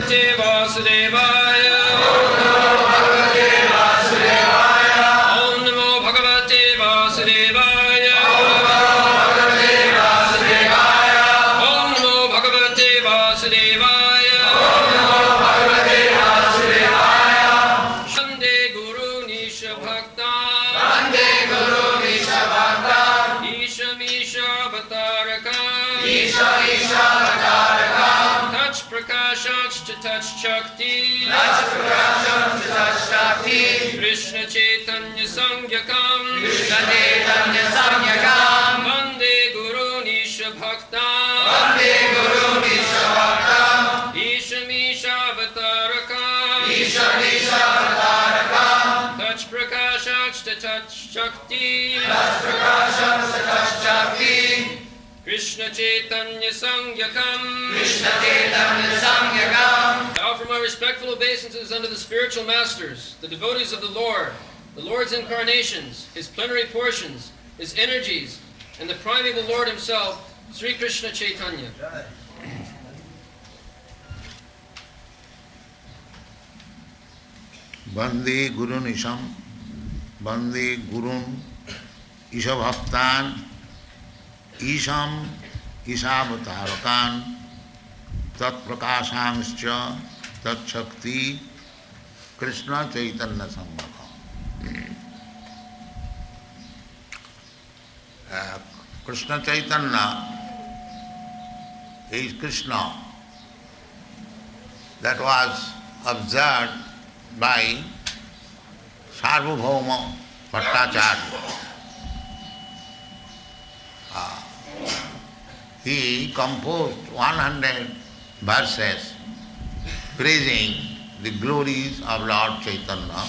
Vasudevaya. Om Namo Bhagavate Vasudevaya. Om Namo Bhagavate Vasudevaya. Vande Guru Nisha Bhakta. Isha Misha Avataraka. Touch Prakashach to touch Shakti. Krishna Chaitanya Sangyakam. Vande Guru Nisha Bhakta. Isha Misha Avataraka. Touch Prakashach to touch Shakti. Krishna Chaitanya Sangyakam. I offer my respectful obeisances unto the spiritual masters, the devotees of the Lord's incarnations, His plenary portions, His energies, and the primeval Lord Himself, Sri Krishna Chaitanya. Vande Guru Nisham, Vande Gurun, Isha Bhaktan, Isham, Ishavatarakan, Tat Prakashangscha, Tat Shakti, Krishna Chaitanya Sanghakam. Krishna Chaitanya is Krishna that was observed by Sarvabhauma Bhattacharya. He composed 100 verses praising the glories of Lord Chaitanya.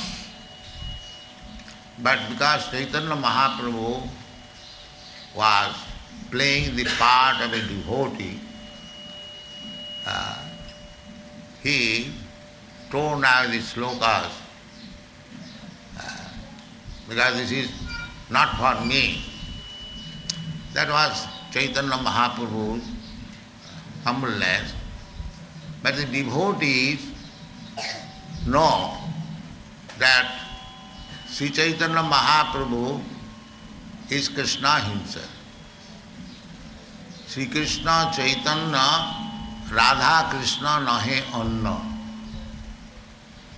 But because Chaitanya Mahaprabhu was playing the part of a devotee, he torn out the slokas because this is not for me. That was Chaitanya Mahaprabhu's humbleness. But the devotees know that Sri Chaitanya Mahaprabhu is Krishna himself. Sri Krishna Chaitanya Radha Krishna nahe anna.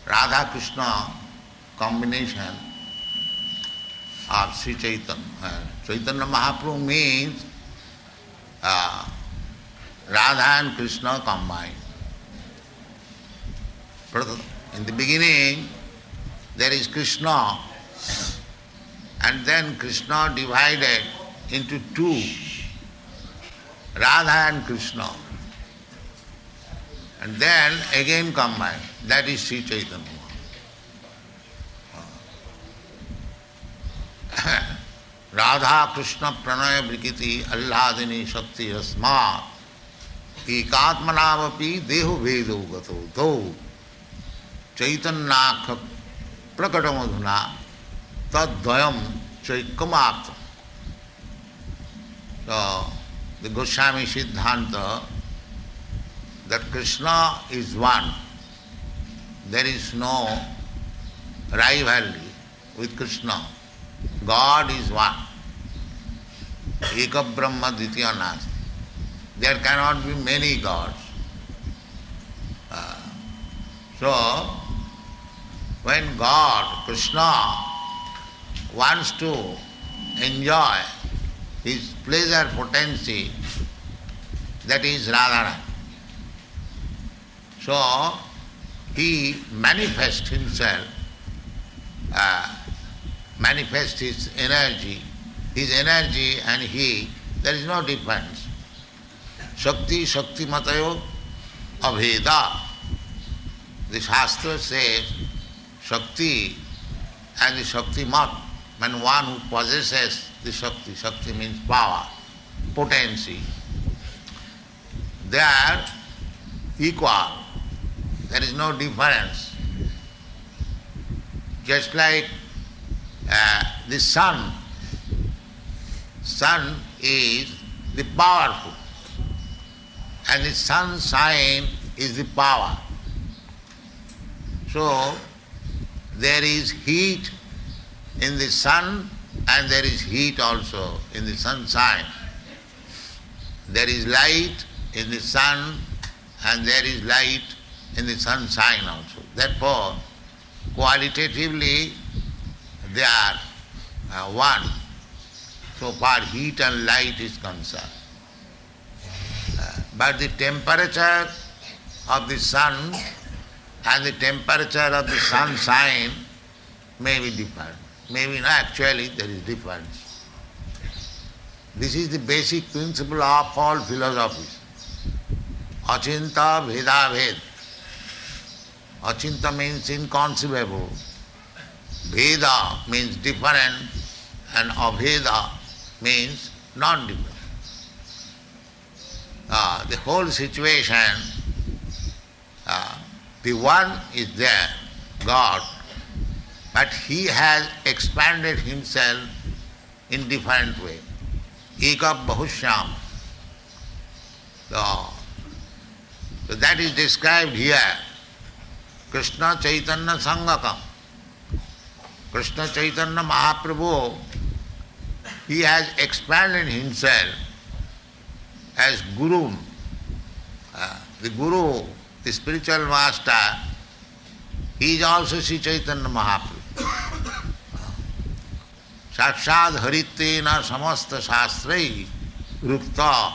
Radha Krishna combination of Sri Chaitanya. Chaitanya Mahaprabhu means Radha and Krishna combined. In the beginning there is Krishna, and then Krishna divided into two, Radha and Krishna, and then again combined. That is Sri Chaitanya. Radha Krishna Pranaya Brikiti Alladini Shakti Rasma Ekatmanavapi Deho Vedo Gato Do Chaitanya Prakatamadhuna Tadvayam Chaikamartha. So the Goswami Siddhanta that Krishna is one. There is no rivalry with Krishna. God is one. Eka Brahma Ditya Nasti. There cannot be many gods. So, when God, Krishna, wants to enjoy his pleasure potency, that is Radharani. So, he manifests himself, manifests his energy and he, there is no difference. Shakti, Shakti Matayo, Abheda. The Shastra says Shakti and the Shakti Mat, when one who possesses the Shakti, Shakti means power, potency, they are equal. There is no difference. Just like the sun. Sun is the powerful, and the sunshine is the power. So there is heat in the sun and there is heat also in the sunshine. There is light in the sun and there is light in the sunshine also. Therefore, qualitatively they are one, so far heat and light is concerned. But the temperature of the sun and the temperature of the sunshine may be different. Maybe not, actually there is difference. This is the basic principle of all philosophies. Achinta Veda Ved. Achinta means inconceivable. Veda means different and Aveda means non-different. The whole situation, the one is there, God, but He has expanded Himself in different way. Eka Bahushyam. So that is described here. Krishna Chaitanya Sangakam. Krishna Chaitanya Mahaprabhu, he has expanded himself as Guru. The Guru, the spiritual master, he is also Sri Chaitanya Mahaprabhu. Sakshad Haritena Samasta Shastrai Rukta.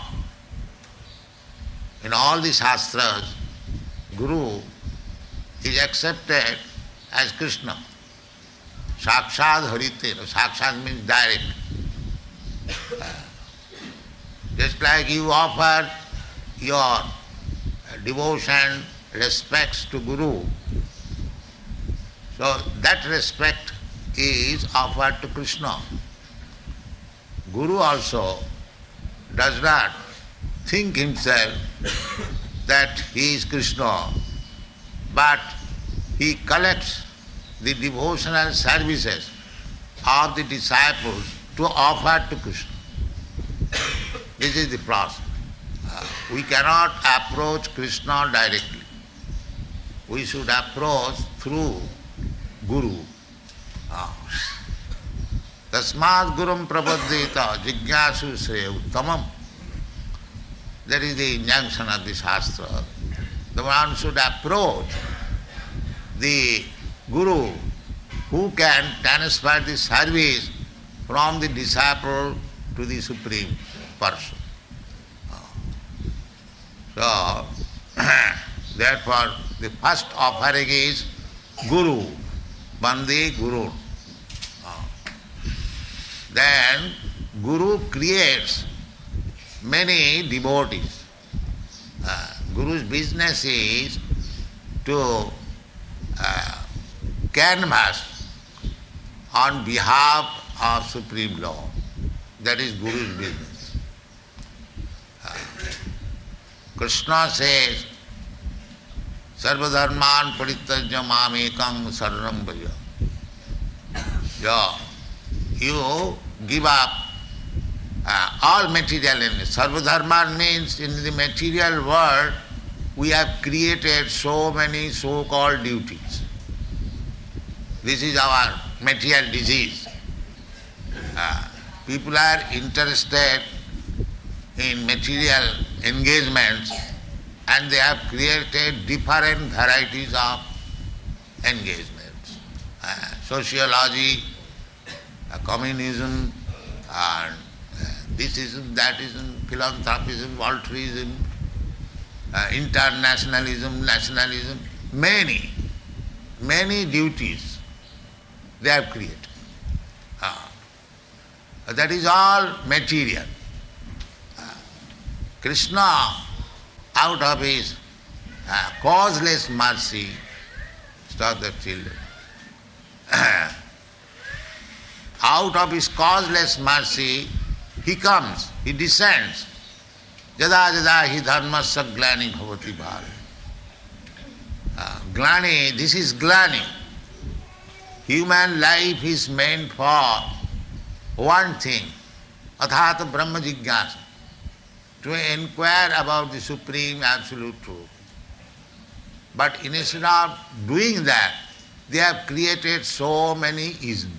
In all the Shastras, Guru is accepted as Krishna. Sakshad Haritena. Sakshad means direct. Just like you offer your devotion, respects to Guru, so that respect is offered to Krishna. Guru also does not think himself that he is Krishna, but he collects the devotional services of the disciples to offer to Krishna. This is the process. We cannot approach Krishna directly. We should approach through Guru. Tasmad Gurum Prapaddeta Jigyasu Se Uttamam. That is the injunction of the Shastra. The one should approach the Guru who can transfer the service from the disciple to the Supreme Person. So, therefore, the first offering is Guru, Bande Guru. Then Guru creates many devotees. Guru's business is to canvass on behalf of Supreme Lord. That is Guru's business. Krishna says, Sarvadharman Parityajya Mamekam Saranam Bhaja. You give up all material in it. Sarvadharman means in the material world we have created so many so-called duties. This is our material disease. People are interested in material engagements and they have created different varieties of engagements. Sociology, communism, and thisism, thatism, philanthropism, altruism, internationalism, nationalism, many duties they have created. That is all material. Krishna, out of his causeless mercy, stop the children. Out of his causeless mercy, he comes, he descends. Jada jada hi dharmasya glani bhavati bhara. Glani, this is glani. Human life is meant for one thing, athata brahma jigyasa, to inquire about the supreme absolute truth. But instead of doing that, they have created so many isms.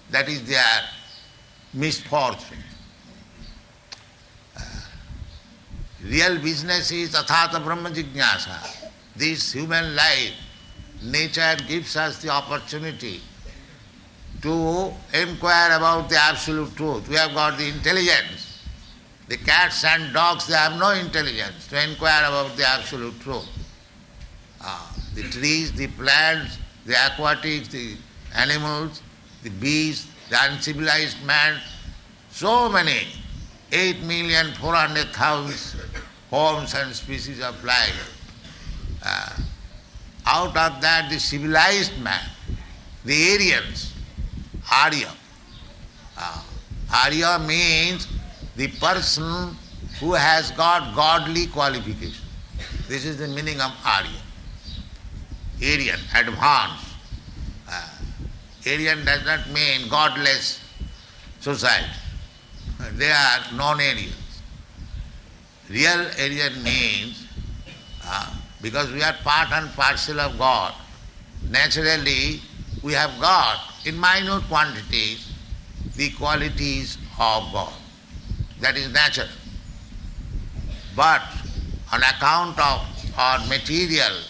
That is their misfortune. Real business is athata brahma jignasa. This human life, nature gives us the opportunity to inquire about the absolute truth. We have got the intelligence. The cats and dogs, they have no intelligence to inquire about the absolute truth. The trees, the plants, the aquatics, the animals, the beasts, the uncivilized man, so many, 8,400,000 forms and species of life. Out of that, the civilized man, the Aryans, Arya. Arya means the person who has got godly qualification. This is the meaning of Arya. Aryan, advanced. Aryan does not mean godless society. They are non-Aryans. Real Aryan means, because we are part and parcel of God, naturally we have got in minute quantities the qualities of God. That is natural. But on account of our material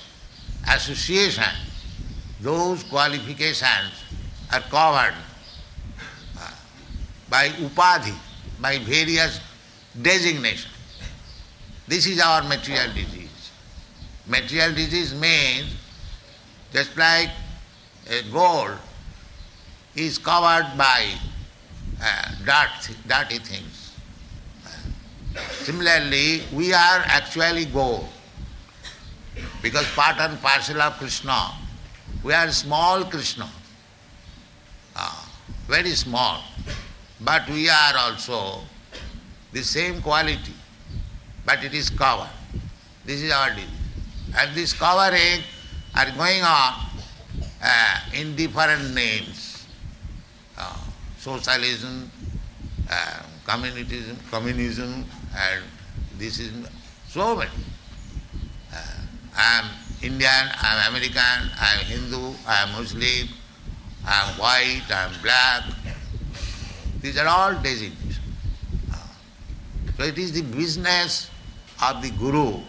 association, those qualifications are covered by upadhi, by various designations. This is our material disease. Material disease means just like gold is covered by dirty things. Similarly, we are actually gold because part and parcel of Krishna. We are small Krishna, very small, but we are also the same quality, but it is covered. This is our disease. And this covering are going on in different names. Socialism, communism, and this is so many. I am Indian, I am American, I am Hindu, I am Muslim, I am white, I am black. These are all designations. So it is the business of the Guru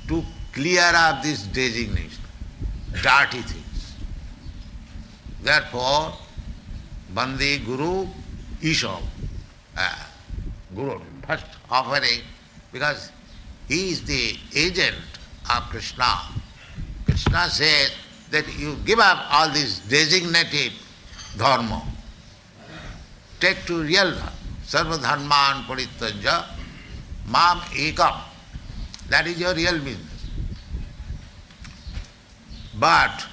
to clear up this designation, dirty things. Therefore, Bandi Guru Isha, Guru, first offering, because he is the agent of Krishna. Krishna says that you give up all this designated dharma. Take to real dharma. Sarva dharman parityaja mam ekam. That is your real business. But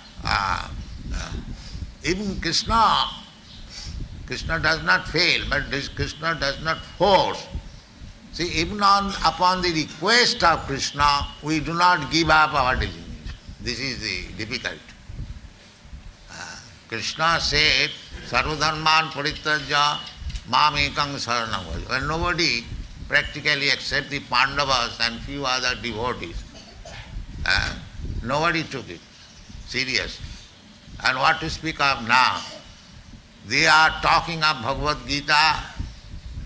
even Krishna does not fail, but Krishna does not force. See, even upon the request of Krishna, we do not give up our designation. This is the difficulty. Krishna said, Sarvadharman parityaja mam ekam saranam bhaja. When nobody practically except the Pandavas and few other devotees, nobody took it seriously. And what to speak of now? They are talking of Bhagavad Gita,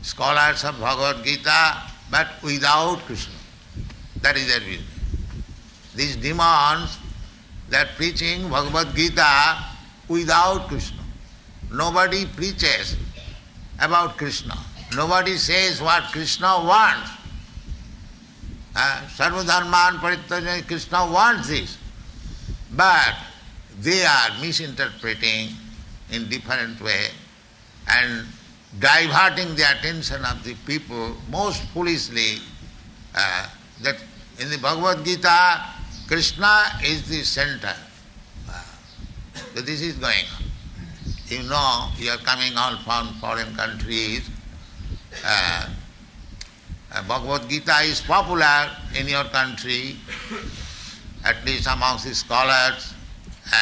scholars of Bhagavad Gita, but without Krishna. That is their business. These demons, they are preaching Bhagavad Gita without Krishna. Nobody preaches about Krishna. Nobody says what Krishna wants. Sarvadharman parityaja, Krishna wants this. But they are misinterpreting in different way and diverting the attention of the people most foolishly, that in the Bhagavad Gita, Krishna is the center. So this is going on. You know, you are coming all from foreign countries. Bhagavad Gita is popular in your country, at least amongst the scholars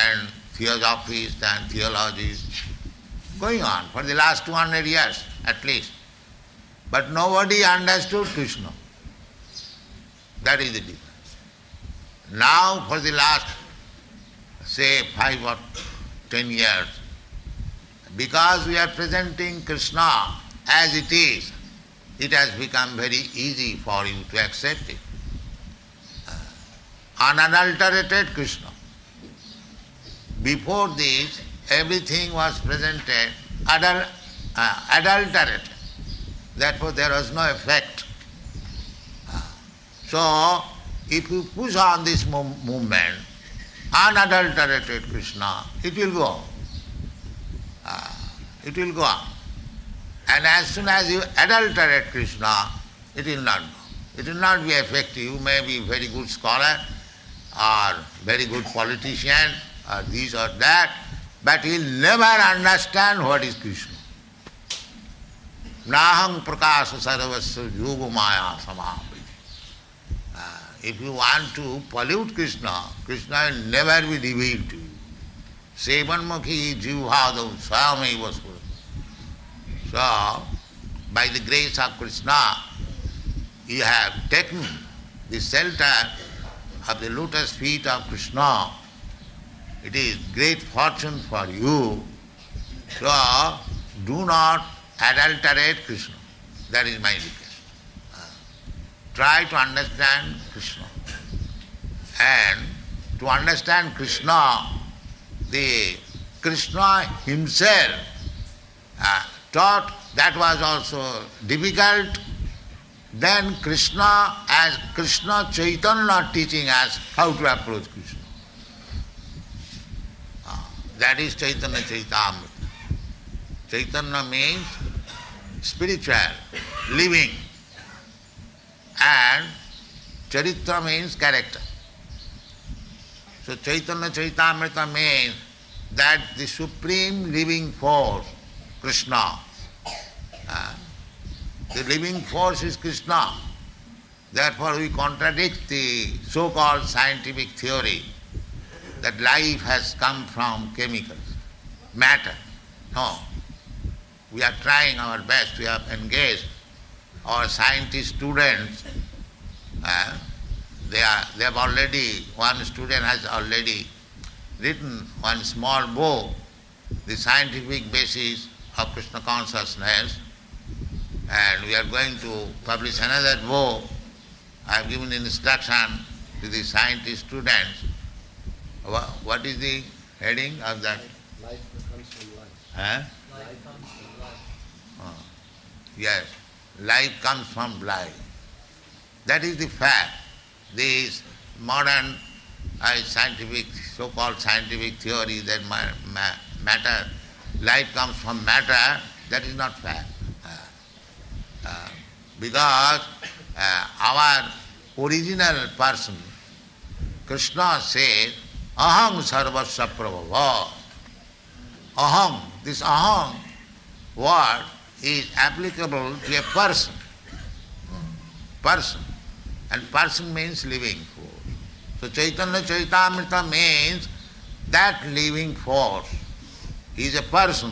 and theosophists and theologists, going on for the last 200 years at least. But nobody understood Krishna. That is the difference. Now for the last, say, 5 or 10 years, because we are presenting Krishna as it has become very easy for you to accept it. Unadulterated Krishna. Before this, everything was presented adulterated. Therefore, there was no effect. So, if you push on this movement, unadulterated Krishna, it will go. It will go on. And as soon as you adulterate Krishna, it will not go. It will not be effective. You may be very good scholar or very good politician or this or that, but you will never understand what is Krishna. Nahang prakasa sarvasya yoga maya samapiti. If you want to pollute Krishna, Krishna will never be revealed to you. Sevanmukhi jivhadam swayameva spurati. So, by the grace of Krishna, you have taken the shelter of the lotus feet of Krishna. It is great fortune for you. So, do not adulterate Krishna. That is my request. Try to understand Krishna. And to understand Krishna, the Krishna himself taught, that was also difficult. Then Krishna, as Krishna Chaitanya teaching us how to approach Krishna. That is Chaitanya Chaitamrita. Chaitanya means spiritual, living. And Charitra means character. So Chaitanya Chaitamrita means that the supreme living force, Krishna. The living force is Krishna. Therefore we contradict the so-called scientific theory that life has come from chemicals, matter. No. We are trying our best. We have engaged our scientist students. They have already, one student has already written one small book, The Scientific Basis of Krishna Consciousness, and we are going to publish another book. I have given instruction to the scientist students. What is the heading of that? Life comes from life. Life comes from life. Yes, life comes from life. That is the fact. This modern scientific, so-called scientific theory that matter, life comes from matter, that is not fact. Because our original person, Krishna says, Aham sarvasya prabhava. Aham, this aham word is applicable to a person. Person. And person means living force. So Chaitanya Chaitamrita means that living force. He is a person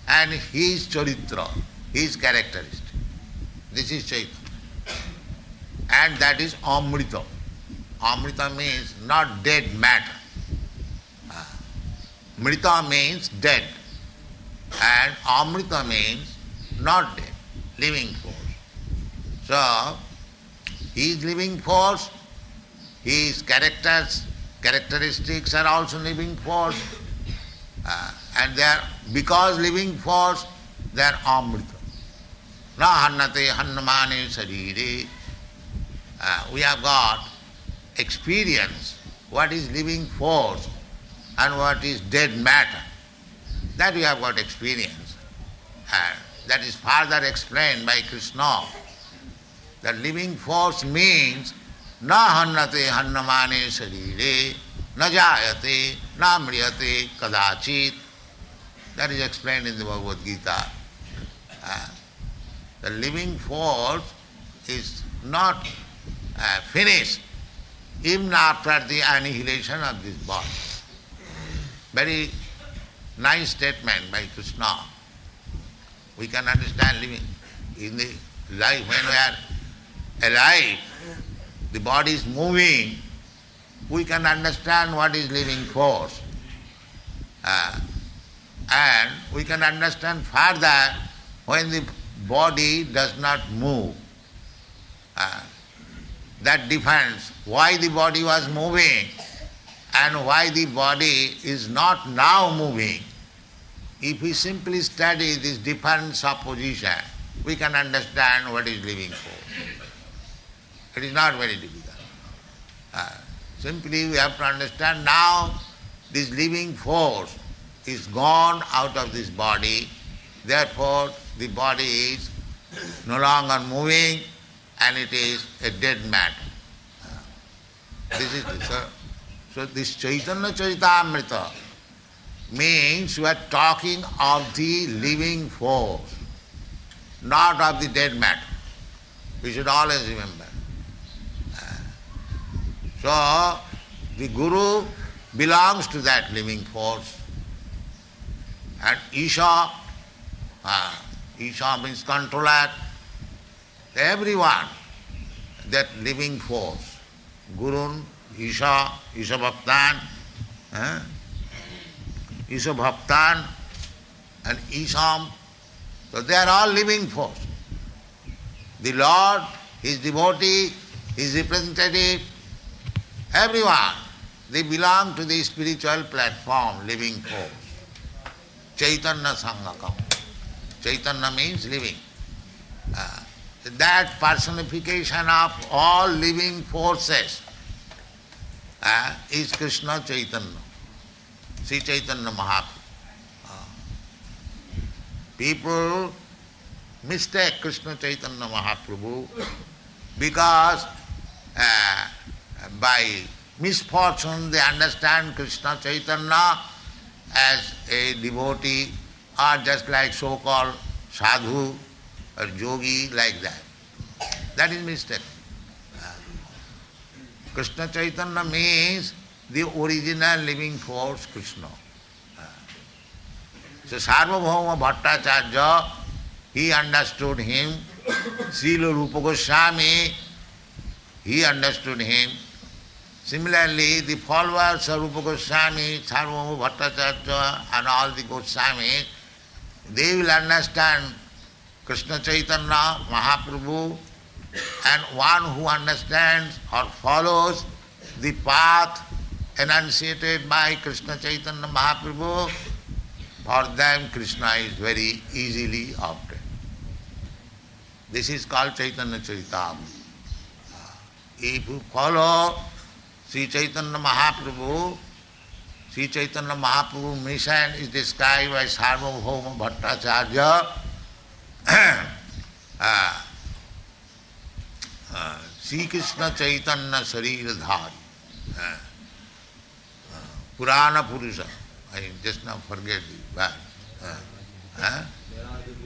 and he is charitra, he is characteristic. This is Chaitanya. And that is Amrita. Amrita means not dead matter. Mrita means dead. And Amrita means not dead, living force. So, his living force, his characteristics are also living force. And they are, because living force, they are Amrita. Na hannate hannamane sarire. We have got experience what is living force and what is dead matter. That we have got experience. And that is further explained by Krishna. That living force means na hannate hannamane sarire, na jayate, na mriyate kadachit. That is explained in the Bhagavad Gita. The living force is not finished even after the annihilation of this body. Very nice statement by Krishna. We can understand living. In the life, when we are alive, the body is moving, we can understand what is living force. And we can understand further when the body does not move. That defines why the body was moving and why the body is not now moving. If we simply study this difference of position, we can understand what is living force. It is not very difficult. Simply we have to understand now this living force is gone out of this body, therefore the body is no longer moving and it is a dead matter. This is so this Chaitanya Charitamrita means we are talking of the living force, not of the dead matter. We should always remember. So the Guru belongs to that living force. And Isha, Isha means controller, everyone, that living force. Gurun, Isha, Isha Bhaktan, Isha Bhaktan and Isham, so they are all living force. The Lord, His devotee, His representative, everyone, they belong to the spiritual platform, living force. Chaitanya Sangakam. Chaitanya means living. That personification of all living forces is Krishna Chaitanya, Sri Chaitanya Mahaprabhu. People mistake Krishna Chaitanya Mahaprabhu because by misfortune they understand Krishna Chaitanya as a devotee or just like so-called sadhu or yogi, like that. That is mistake. Krishna Chaitanya means the original living force, Krishna. So Sarvabhauma Bhattacharya, he understood him. Srila Rupa Goswami, he understood him. Similarly, the followers of Rupa Goswami, Sarvabhauma Bhattacharya and all the Goswamis, they will understand Krishna Chaitanya Mahaprabhu, and one who understands or follows the path enunciated by Krishna Chaitanya Mahaprabhu, for them Krishna is very easily obtained. This is called Chaitanya Charitamrita. If you follow Sri Chaitanya Mahaprabhu, Sri Chaitanya Mahaprabhu's mission is described by Sarvabhauma Bhattacharya. Sri Krishna Chaitanya Shariradhari, Purana Purusha. I just now forget the word.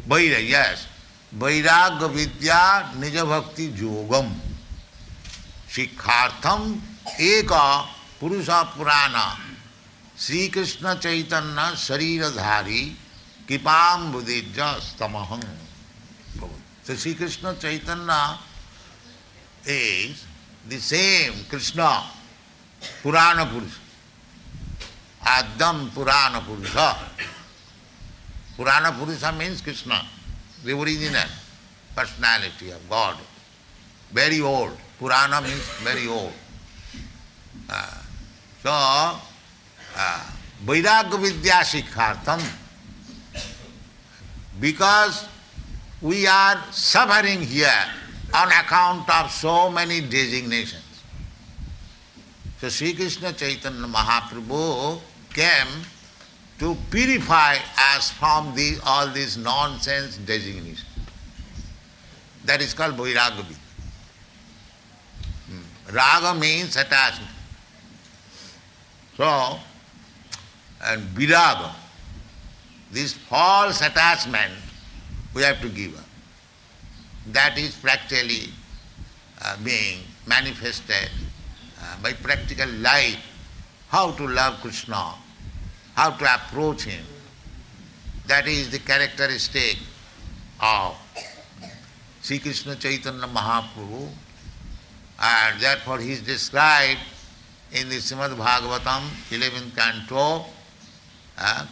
Vairagya, yes. Vairagya Vidya Nija Bhakti Yogam. Shikhartham Eka Purusha Purana. Sri Krishna Chaitanya Shariradhari Kipam Budijja Stamaham. So Sri Krishna Chaitanya is the same Krishna, Purana Purusha. Adam Purana Purusha. Purana Purusha means Krishna, the original personality of God. Very old. Purana means very old. Vairagya Vidya Shikhartham. Because we are suffering here on account of so many designations. So Sri Krishna Chaitanya Mahaprabhu came to purify us from all these nonsense designations. That is called Vairagya Vidya. Raga means attachment. So, and Viraga, this false attachment we have to give up. That is practically being manifested by practical life, how to love Krishna, how to approach him. That is the characteristic of Sri Krishna Chaitanya Mahaprabhu, and therefore he is described in the Srimad Bhagavatam, 11th canto,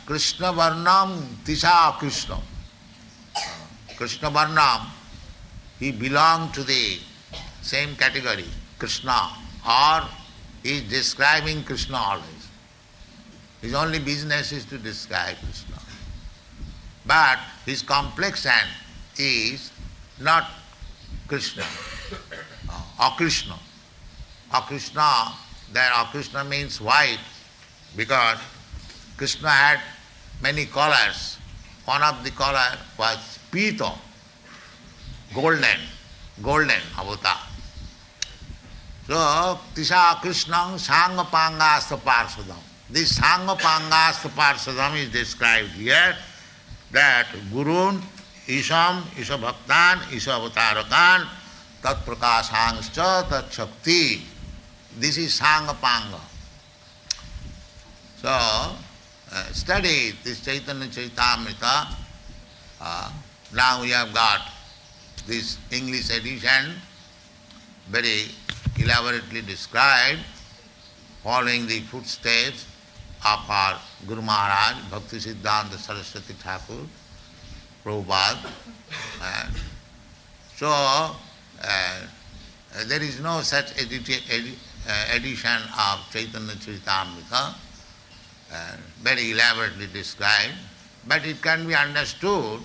Krishna Varnam Tisha Krishna. Krishna Varnam, he belonged to the same category, Krishna, or he is describing Krishna always. His only business is to describe Krishna. But his complexion is not Krishna, Akrishna. Akrishna, that Akrishna means white, because Krishna had many colors. One of the color was Pito, golden avatar. So, Tisha Krishnam Sangapangasta Parsadam. This Sangapangasta Parsadam is described here, that Gurun, Isham, Isha Bhaktan, Isha Avatarakan, Tat Prakasangscha, Tat Shakti. This is Sangapanga. So, study this Chaitanya Charitamrita. Now we have got this English edition, very elaborately described, following the footsteps of our Guru Maharaj, Bhakti Siddhanta Saraswati Thakur, Prabhupada. So, there is no such edition of Chaitanya Charitamrita, very elaborately described, but it can be understood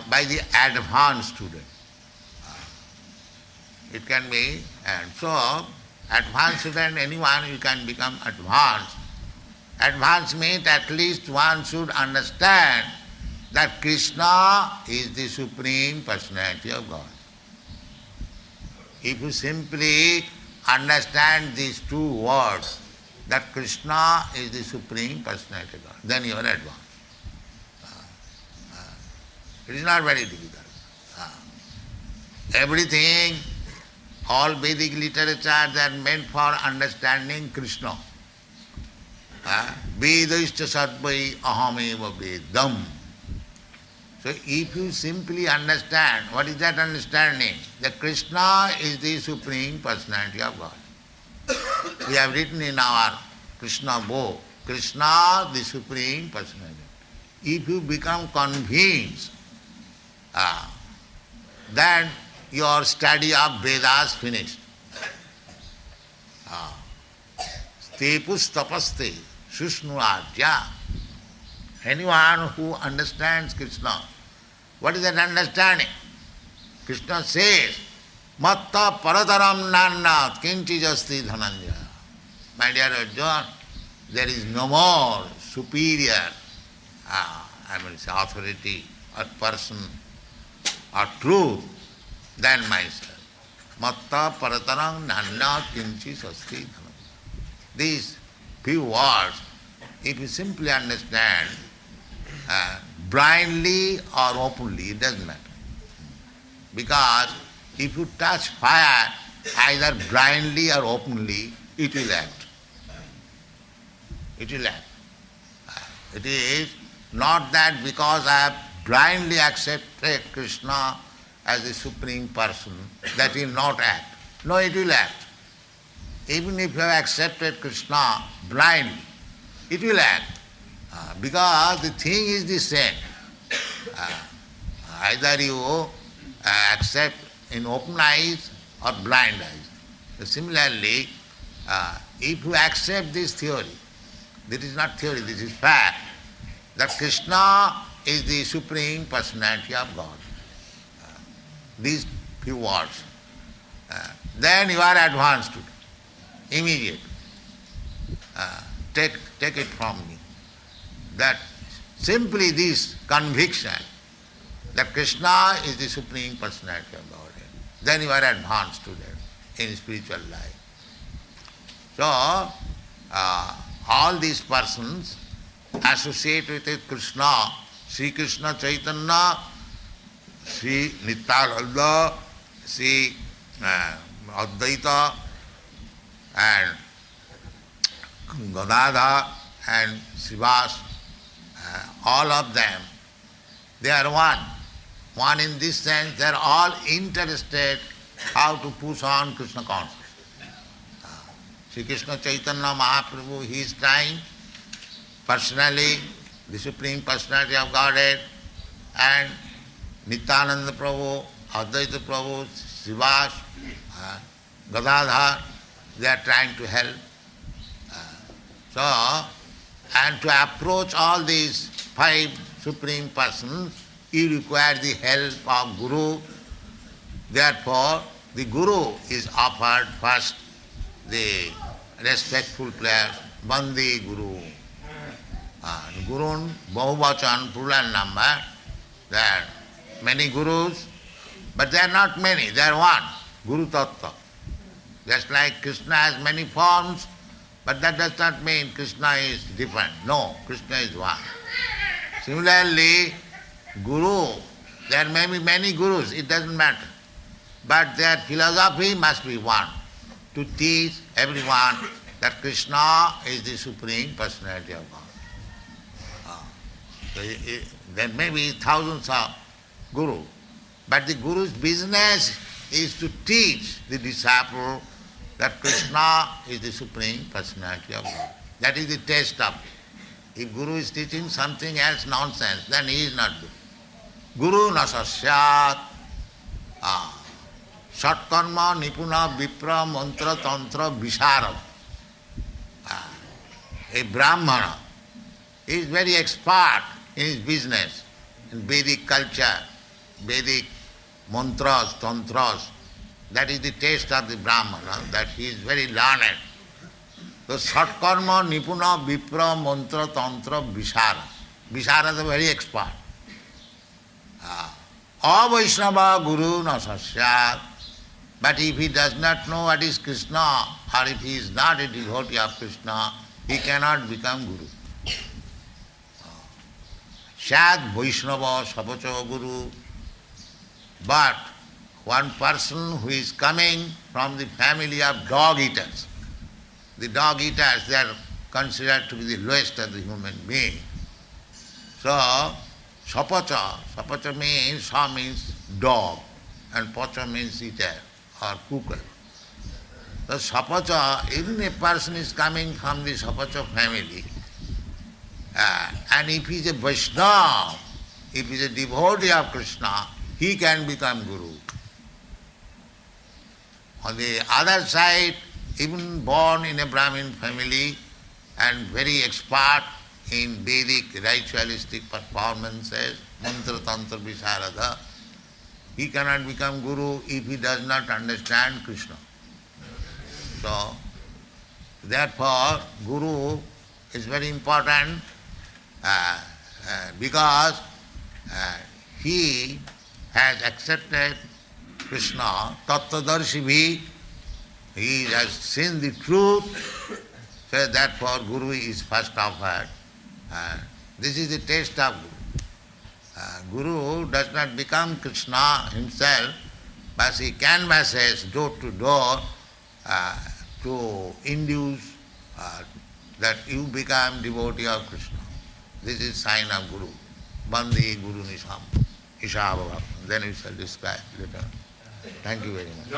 by the advanced student. It can be, and so advanced student, anyone you can become advanced. Advanced means at least one should understand that Krishna is the Supreme Personality of God. If you simply understand these two words, that Krishna is the Supreme Personality of God, then you are advanced. It is not very difficult. Everything, all Vedic literature, they are meant for understanding Krishna. Vedaischa sarvai ahameva vedam. So if you simply understand, what is that understanding? That Krishna is the Supreme Personality of God. We have written in our Krishna book, Krishna the Supreme Personality. If you become convinced, then your study of Vedas finished. Stepus tapaste sushnurajya. Anyone who understands Krishna, what is that understanding? Krishna says, Matta paradaram nanna kinchijasti dhananjaya. My dear Arjuna, there is no more superior authority or person or truth than myself. Matta paradaram nanna kinchijasti dhananjaya. These few words, if you simply understand, blindly or openly, it doesn't matter. Because if you touch fire, either blindly or openly, it will act. It will act. It is not that because I have blindly accepted Krishna as the Supreme Person, that will not act. No, it will act. Even if you have accepted Krishna blindly, it will act. Because the thing is the same. Either you accept in open eyes or blind eyes. So similarly, if you accept this theory, this is not theory, this is fact, that Krishna is the Supreme Personality of God. These few words. Then you are advanced to it. Immediate. Take it from me. That simply this conviction that Krishna is the Supreme Personality of Godhead, then you are advanced to that in spiritual life. So, all these persons associate with it Krishna, Sri Krishna Chaitanya, Sri Nityananda, Sri Advaita, and Gadadhar and Srivas, all of them, they are one. One in this sense, they are all interested how to push on Krishna consciousness. Sri Krishna Chaitanya Mahaprabhu, he is trying personally, the Supreme Personality of Godhead, and Nityananda Prabhu, Advaita Prabhu, Srivas, Gadadhar, they are trying to help. And to approach all these 5 Supreme Persons, you require the help of Guru. Therefore, the Guru is offered first, the respectful prayers, Bandi Guru. Gurun, Bahuvachan, plural number, there are many Gurus, but they are not many, they are one, Guru Tattva. Just like Krishna has many forms, but that does not mean Krishna is different. No, Krishna is one. Similarly, Guru, there may be many Gurus, it doesn't matter. But their philosophy must be one, to teach everyone that Krishna is the Supreme Personality of God. There may be thousands of Gurus, but the Guru's business is to teach the disciple that Krishna is the Supreme Personality of God. That is the test of it. If Guru is teaching something else nonsense, then he is not good. Guru nasasyat satkarma nipuna vipra mantra tantra visharad. A Brahmana is very expert in his business, in Vedic culture, Vedic mantras, tantras. That is the taste of the Brahmana, that he is very learned. So Satkarma, Nipuna, Vipra, Mantra, Tantra, Visharad. Visharad is very expert. Avaishnava Guru Nasasyat. But if he does not know what is Krishna, or if he is not a devotee of Krishna, he cannot become Guru. Shad Vaishnava Sapacha Guru. But one person who is coming from the family of dog eaters, the dog eaters, they are considered to be the lowest of the human beings. So, Sapacha, Sapacha means, Sa means dog, and Pacha means eater or cooker. So Sapacha, even a person is coming from the Sapacha family, and if he is a Vaishnava, if he is a devotee of Krishna, he can become Guru. On the other side, even born in a Brahmin family and very expert in Vedic ritualistic performances, mantra, tantra, visharada, he cannot become Guru if he does not understand Krishna. So, therefore, Guru is very important because he has accepted Krishna, Tattvadarshi, he has seen the truth, so therefore Guru is first offered. This is the taste of Guru. Guru does not become Krishna himself, but he canvasses door to door to induce that you become devotee of Krishna. This is sign of Guru. Bandi Guru Nisham. Ishabhava. Then we shall describe later. Thank you very much.